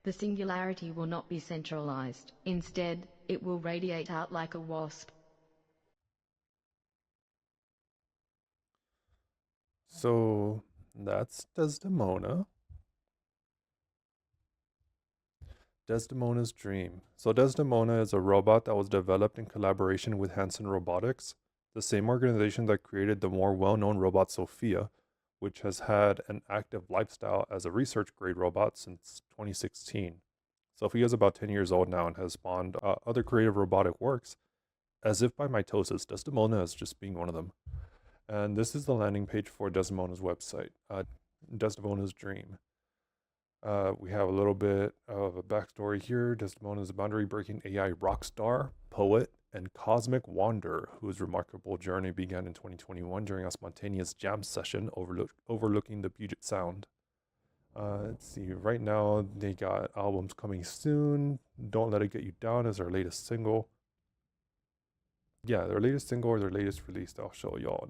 The singularity will not be centralized. Instead, it will radiate out like a wasp. So that's Desdemona. Desdemona's Dream. So Desdemona is a robot that was developed in collaboration with Hanson Robotics, the same organization that created the more well-known robot Sophia, which has had an active lifestyle as a research-grade robot since 2016. Sophia is about 10 years old now and has spawned other creative robotic works. As if by mitosis, Desdemona is just being one of them. And this is the landing page for Desdemona's website, Desdemona's Dream. We have a little bit of a backstory here. Desdemona is a boundary-breaking AI rock star, poet, and cosmic wanderer whose remarkable journey began in 2021 during a spontaneous jam session overlooking the Puget Sound. Let's see, right now they got albums coming soon. Don't Let It Get You Down is their latest single. Yeah, their latest single or their latest release, I'll show y'all.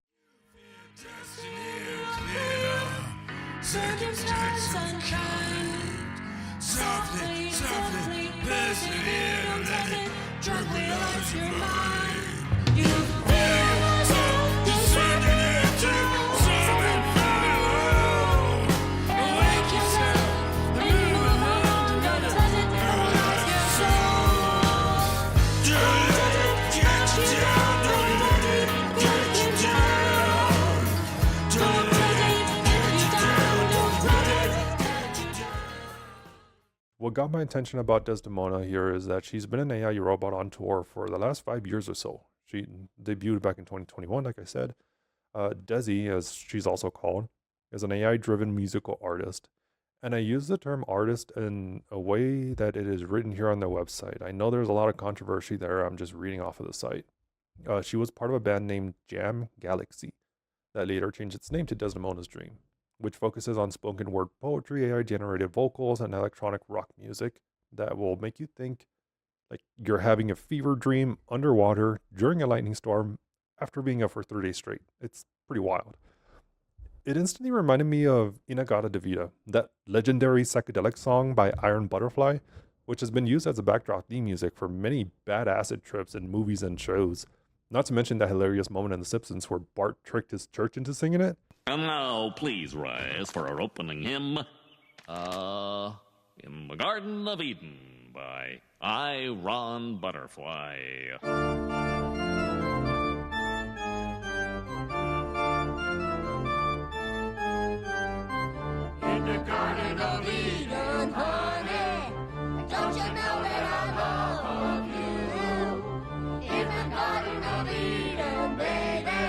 Circumstance unkind. Softly, softly, persevere, don't let it drug realize your mind. You feel yourself descending into something final. Awake yourself and move on. Don't let it paralyze your soul. Don't let it get you down. Don't let it get you down. Don't let it get you down. Don't let it get you down. What got my attention about Desdemona here is that she's been an AI robot on tour for the last 5 years or so. She debuted back in 2021, like I said. Desi, as she's also called, is an AI-driven musical artist. And I use the term artist in a way that it is written here on their website. I know there's a lot of controversy there. I'm just reading off of the site. She was part of a band named Jam Galaxy that later changed its name to Desdemona's Dream, which focuses on spoken word poetry, AI-generated vocals, and electronic rock music that will make you think like you're having a fever dream underwater during a lightning storm after being up for 3 days straight. It's pretty wild. It instantly reminded me of Inagata Devita, that legendary psychedelic song by Iron Butterfly, which has been used as a backdrop theme music for many bad acid trips in movies and shows. Not to mention that hilarious moment in The Simpsons where Bart tricked his church into singing it. And now, please rise for our opening hymn, In the Garden of Eden by Iron Butterfly. In the Garden of Eden, honey, don't you know that I love you? In the Garden of Eden, baby,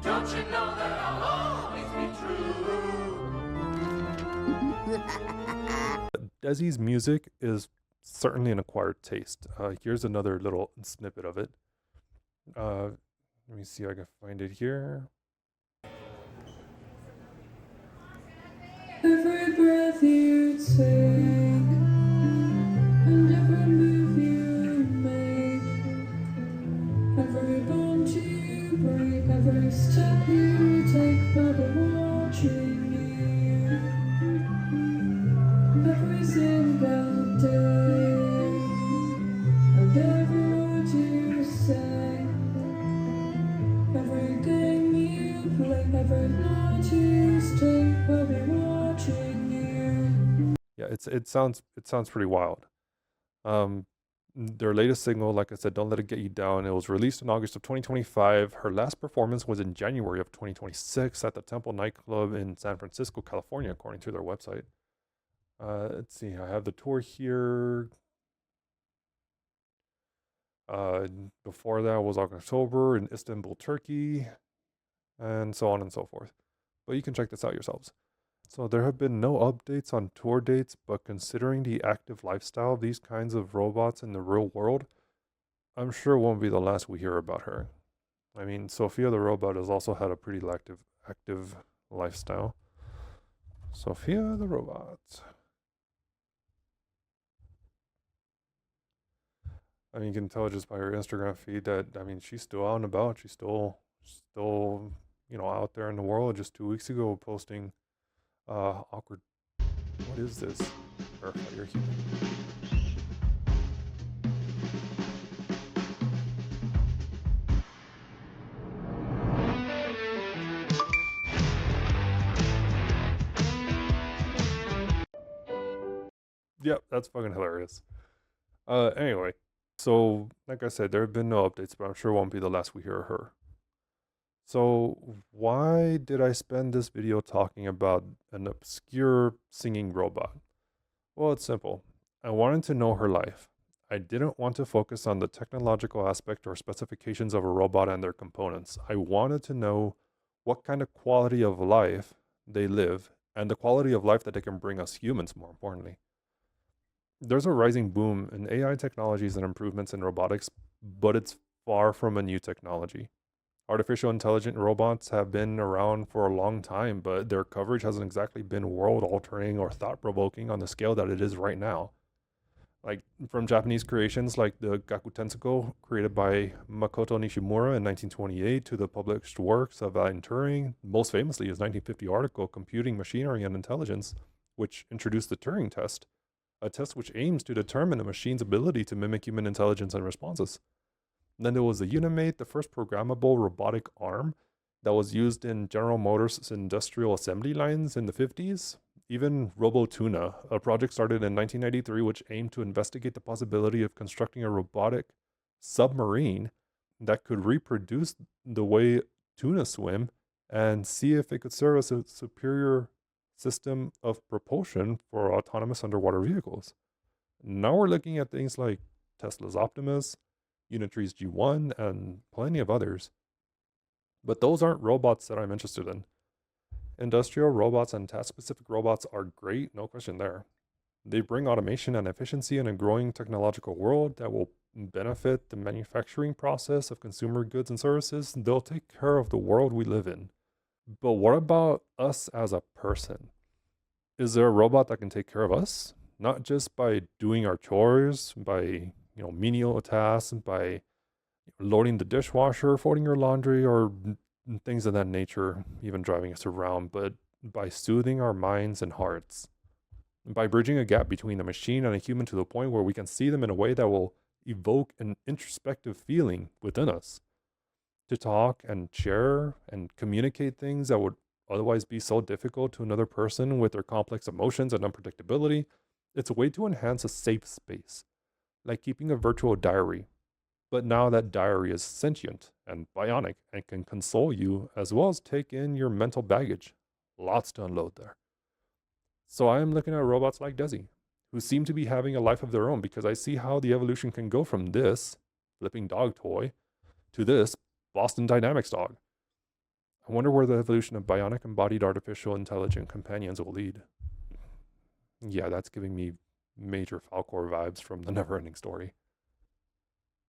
don't you know that I'll always be true? Desi's music is certainly an acquired taste. Here's another little snippet of it. Let me see if I can find it here. Every breath you take and every move you make, every bond you break, every step you take, I'll be watching you. Every single day and every word you say, every game you play, every night you stay, I'll be watching you. Yeah, it sounds pretty wild. Their latest single, like I said, Don't Let It Get You Down, it was released in August of 2025. Her last performance was in January of 2026 at the Temple nightclub in San Francisco, California, according to their website. Let's see, I have the tour here. Before that was October in Istanbul, Turkey, and so on and so forth. But you can check this out yourselves. So there have been no updates on tour dates, but considering the active lifestyle of these kinds of robots in the real world, I'm sure it won't be the last we hear about her. I mean, Sophia the robot has also had a pretty active lifestyle. Sophia the robot. I mean, you can tell just by her Instagram feed that, I mean, she's still out and about. She's still, out there in the world. Just 2 weeks ago, posting awkward What is this? Verify you're human. Yep, that's fucking hilarious. Anyway, so like I said, there have been no updates, but I'm sure it won't be the last we hear of her. So why did I spend this video talking about an obscure singing robot? Well, it's simple. I wanted to know her life. I didn't want to focus on the technological aspect or specifications of a robot and their components. I wanted to know what kind of quality of life they live and the quality of life that they can bring us humans, more importantly. There's a rising boom in AI technologies and improvements in robotics, but it's far from a new technology. Artificial intelligent robots have been around for a long time, but their coverage hasn't exactly been world altering or thought provoking on the scale that it is right now. Like from Japanese creations like the Gakutensuko, created by Makoto Nishimura in 1928, to the published works of Alan Turing, most famously his 1950 article, Computing Machinery and Intelligence, which introduced the Turing test, a test which aims to determine a machine's ability to mimic human intelligence and responses. And then there was the Unimate, the first programmable robotic arm that was used in General Motors' industrial assembly lines in the 50s. Even Robotuna, a project started in 1993 which aimed to investigate the possibility of constructing a robotic submarine that could reproduce the way tuna swim and see if it could serve as a superior system of propulsion for autonomous underwater vehicles. Now we're looking at things like Tesla's Optimus, Unitree's G1, and plenty of others. But those aren't robots that I'm interested in. Industrial robots and task-specific robots are great, no question there. They bring automation and efficiency in a growing technological world that will benefit the manufacturing process of consumer goods and services. They'll take care of the world we live in. But what about us as a person? Is there a robot that can take care of us? Not just by doing our chores, by menial tasks, by loading the dishwasher, folding your laundry, or things of that nature, even driving us around, but by soothing our minds and hearts, by bridging a gap between a machine and a human to the point where we can see them in a way that will evoke an introspective feeling within us, to talk and share and communicate things that would otherwise be so difficult to another person with their complex emotions and unpredictability. It's a way to enhance a safe space, like keeping a virtual diary. But now that diary is sentient and bionic and can console you as well as take in your mental baggage. Lots to unload there. So I am looking at robots like Desi, who seem to be having a life of their own, because I see how the evolution can go from this flipping dog toy to this Boston Dynamics dog. I wonder where the evolution of bionic embodied artificial intelligent companions will lead. Yeah, that's giving me major Falcor vibes from the Neverending Story.